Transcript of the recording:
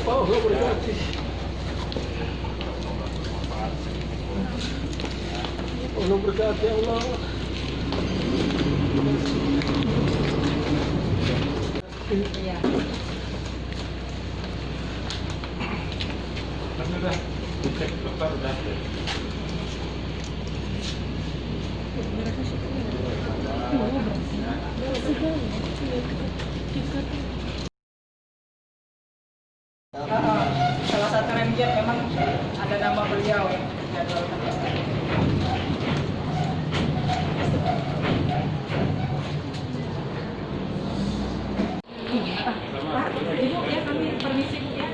Allah berkati. Allah berkati Allah. Iya. Udah dicek dokter udah. Salah satu ranger memang ada nama beliau ya. Pak, Ibu ya kami permisi ya.